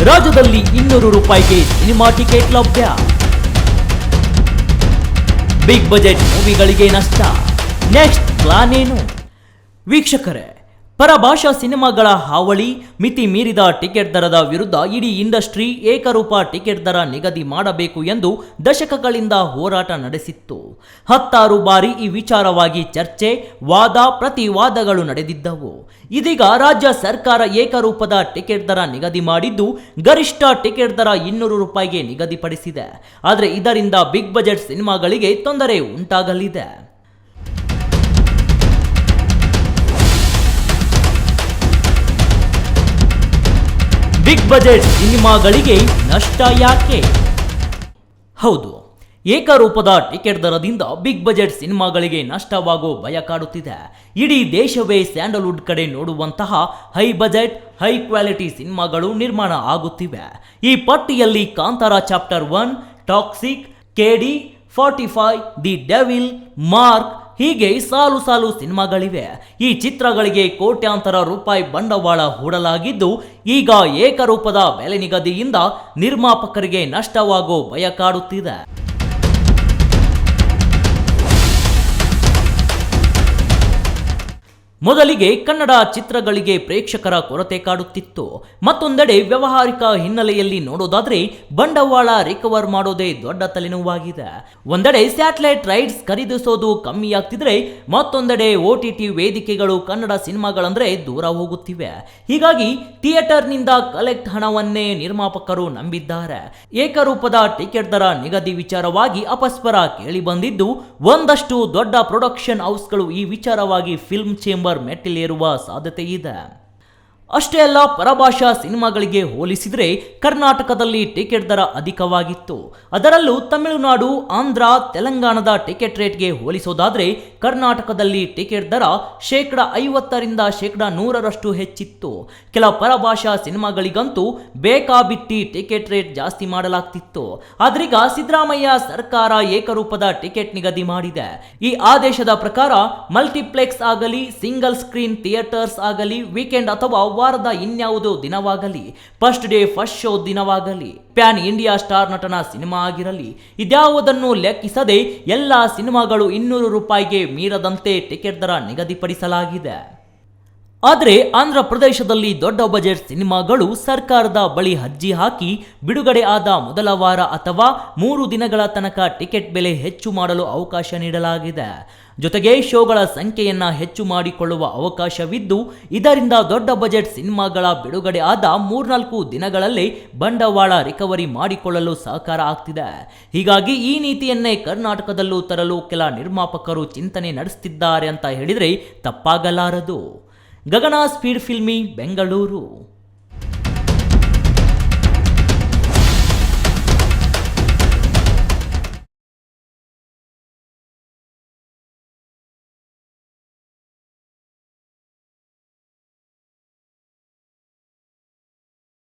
ರಾಜ್ಯದಲ್ಲಿ 200 ರೂಪಾಯಿಗೆ cinema ticket ಲಭ್ಯ. ಬಿಗ್ ಬಜೆಟ್ ಮೂವಿಗಳಿಗೆ ನಷ್ಟ. ನೆಕ್ಸ್ಟ್ ಪ್ಲಾನ್ ಏನು? ವೀಕ್ಷಕರೇ, ಪರಭಾಷಾ ಸಿನಿಮಾಗಳ ಹಾವಳಿ, ಮಿತಿ ಮೀರಿದ ಟಿಕೆಟ್ ದರದ ವಿರುದ್ಧ ಇಡೀ ಇಂಡಸ್ಟ್ರಿ ಏಕರೂಪ ಟಿಕೆಟ್ ದರ ನಿಗದಿ ಮಾಡಬೇಕು ಎಂದು ದಶಕಗಳಿಂದ ಹೋರಾಟ ನಡೆಸಿತ್ತು. 10 ಬಾರಿ ಈ ವಿಚಾರವಾಗಿ ಚರ್ಚೆ, ವಾದ ಪ್ರತಿವಾದಗಳು ನಡೆದಿದ್ದವು. ಇದೀಗ ರಾಜ್ಯ ಸರ್ಕಾರ ಏಕರೂಪದ ಟಿಕೆಟ್ ದರ ನಿಗದಿ ಮಾಡಿದ್ದು, ಗರಿಷ್ಠ ಟಿಕೆಟ್ ದರ 200 ರೂಪಾಯಿಗೆ ನಿಗದಿಪಡಿಸಿದೆ. ಆದರೆ ಇದರಿಂದ ಬಿಗ್ ಬಜೆಟ್ ಸಿನಿಮಾಗಳಿಗೆ ತೊಂದರೆ ಉಂಟಾಗಲಿದೆ. ಬಿಗ್ ಬಜೆಟ್ ಸಿನಿಮಾಗಳಿಗೆ ನಷ್ಟ ಯಾಕೆ? ಹೌದು, ಏಕರೂಪದ ಟಿಕೆಟ್ ದರದಿಂದ ಬಿಗ್ ಬಜೆಟ್ ಸಿನಿಮಾಗಳಿಗೆ ನಷ್ಟವಾಗೋ ಭಯ ಕಾಡುತ್ತಿದೆ. ಇಡೀ ದೇಶವೇ ಸ್ಯಾಂಡಲ್ವುಡ್ ಕಡೆ ನೋಡುವಂತಹ ಹೈ ಬಜೆಟ್, ಹೈ ಕ್ವಾಲಿಟಿ ಸಿನಿಮಾಗಳು ನಿರ್ಮಾಣ ಆಗುತ್ತಿವೆ. ಈ ಪಟ್ಟಿಯಲ್ಲಿ Kantara chapter 1, toxic, KD 45, the devil, mark ಹೀಗೆ ಸಾಲು ಸಾಲು ಸಿನಿಮಾಗಳಿವೆ. ಈ ಚಿತ್ರಗಳಿಗೆ ಕೋಟ್ಯಾಂತರ ರೂಪಾಯಿ ಬಂಡವಾಳ ಹೂಡಲಾಗಿದ್ದು, ಈಗ ಏಕರೂಪದ ಬೆಲೆ ನಿಗದಿಯಿಂದ ನಿರ್ಮಾಪಕರಿಗೆ ನಷ್ಟವಾಗೋ ಭಯ ಕಾಡುತ್ತಿದೆ. ಮೊದಲಿಗೆ ಕನ್ನಡ ಚಿತ್ರಗಳಿಗೆ ಪ್ರೇಕ್ಷಕರ ಕೊರತೆ ಕಾಡುತ್ತಿತ್ತು. ಮತ್ತೊಂದೆಡೆ ವ್ಯಾವಹಾರಿಕ ಹಿನ್ನೆಲೆಯಲ್ಲಿ ನೋಡೋದಾದ್ರೆ ಬಂಡವಾಳ ರಿಕವರ್ ಮಾಡೋದೇ ದೊಡ್ಡ ತಲೆನೋವಾಗಿದೆ. ಒಂದೆಡೆ ಸ್ಯಾಟಲೈಟ್ ರೈಟ್ಸ್ ಖರೀದಿಸೋದು ಕಮ್ಮಿಯಾಗ್ತಿದ್ರೆ, ಮತ್ತೊಂದೆಡೆ OTT ವೇದಿಕೆಗಳು ಕನ್ನಡ ಸಿನಿಮಾಗಳಂದ್ರೆ ದೂರ ಹೋಗುತ್ತಿವೆ. ಹೀಗಾಗಿ ಥಿಯೇಟರ್ನಿಂದ ಕಲೆಕ್ಟ್ ಹಣವನ್ನೇ ನಿರ್ಮಾಪಕರು ನಂಬಿದ್ದಾರೆ. ಏಕರೂಪದ ಟಿಕೆಟ್ ದರ ನಿಗದಿ ವಿಚಾರವಾಗಿ ಅಪಸ್ವರ ಕೇಳಿ ಬಂದಿದ್ದು, ಒಂದಷ್ಟು ದೊಡ್ಡ ಪ್ರೊಡಕ್ಷನ್ ಹೌಸ್ಗಳು ಈ ವಿಚಾರವಾಗಿ ಫಿಲ್ಮ್ ಚೇಂಬರ್ ಮೆಟ್ಟಿಲೇರುವ ಸಾಧ್ಯತೆ ಇದೆ. ಅಷ್ಟೇ ಅಲ್ಲ, ಪರಭಾಷಾ ಸಿನಿಮಾಗಳಿಗೆ ಹೋಲಿಸಿದರೆ ಕರ್ನಾಟಕದಲ್ಲಿ ಟಿಕೆಟ್ ದರ ಅಧಿಕವಾಗಿತ್ತು. ಅದರಲ್ಲೂ ತಮಿಳುನಾಡು, ಆಂಧ್ರ, ತೆಲಂಗಾಣದ ಟಿಕೆಟ್ ರೇಟ್ಗೆ ಹೋಲಿಸೋದಾದ್ರೆ ಕರ್ನಾಟಕದಲ್ಲಿ ಟಿಕೆಟ್ ದರ 50% 100% ಹೆಚ್ಚಿತ್ತು. ಕೆಲ ಪರಭಾಷಾ ಸಿನಿಮಾಗಳಿಗಂತೂ ಬೇಕಾಬಿಟ್ಟಿ ಟಿಕೆಟ್ ರೇಟ್ ಜಾಸ್ತಿ ಮಾಡಲಾಗ್ತಿತ್ತು. ಆದ್ರೀಗ ಸಿದ್ದರಾಮಯ್ಯ ಸರ್ಕಾರ ಏಕರೂಪದ ಟಿಕೆಟ್ ನಿಗದಿ ಮಾಡಿದೆ. ಈ ಆದೇಶದ ಪ್ರಕಾರ ಮಲ್ಟಿಪ್ಲೆಕ್ಸ್ ಆಗಲಿ, ಸಿಂಗಲ್ ಸ್ಕ್ರೀನ್ ಥಿಯೇಟರ್ಸ್ ಆಗಲಿ, ವೀಕೆಂಡ್ ಅಥವಾ ವಾರದ ಇನ್ಯಾವುದೋ ದಿನವಾಗಲಿ, ಫಸ್ಟ್ ಡೇ ಫಸ್ಟ್ ಶೋ ದಿನವಾಗಲಿ, ಪ್ಯಾನ್ ಇಂಡಿಯಾ ಸ್ಟಾರ್ ನಟನ ಸಿನಿಮಾ ಆಗಿರಲಿ, ಇದ್ಯಾವುದನ್ನು ಲೆಕ್ಕಿಸದೆ ಎಲ್ಲ ಸಿನಿಮಾಗಳು 200 ರೂಪಾಯಿಗೆ ಮೀರದಂತೆ ಟಿಕೆಟ್ ದರ ನಿಗದಿಪಡಿಸಲಾಗಿದೆ. ಆದರೆ ಆಂಧ್ರ ಪ್ರದೇಶದಲ್ಲಿ ದೊಡ್ಡ ಬಜೆಟ್ ಸಿನಿಮಾಗಳು ಸರ್ಕಾರದ ಬಳಿ ಅರ್ಜಿ ಹಾಕಿ ಬಿಡುಗಡೆ ಆದ ಮೊದಲ ವಾರ ಅಥವಾ 3 ದಿನಗಳ ತನಕ ಟಿಕೆಟ್ ಬೆಲೆ ಹೆಚ್ಚು ಮಾಡಲು ಅವಕಾಶ ನೀಡಲಾಗಿದೆ. ಜೊತೆಗೆ ಶೋಗಳ ಸಂಖ್ಯೆಯನ್ನ ಹೆಚ್ಚು ಮಾಡಿಕೊಳ್ಳುವ ಅವಕಾಶವಿದ್ದು, ಇದರಿಂದ ದೊಡ್ಡ ಬಜೆಟ್ ಸಿನಿಮಾಗಳ ಬಿಡುಗಡೆ ಆದ 3-4 ದಿನಗಳಲ್ಲೇ ಬಂಡವಾಳ ರಿಕವರಿ ಮಾಡಿಕೊಳ್ಳಲು ಸಹಕಾರ ಆಗ್ತಿದೆ. ಹೀಗಾಗಿ ಈ ನೀತಿಯನ್ನೇ ಕರ್ನಾಟಕದಲ್ಲೂ ತರಲು ಕೆಲ ನಿರ್ಮಾಪಕರು ಚಿಂತನೆ ನಡೆಸುತ್ತಿದ್ದಾರೆ ಅಂತ ಹೇಳಿದ್ರೆ ತಪ್ಪಾಗಲಾರದು. ಗಗನ ಸ್ಪೀಡ್ ಫಿಲ್ಮಿ, ಬೆಂಗಳೂರು.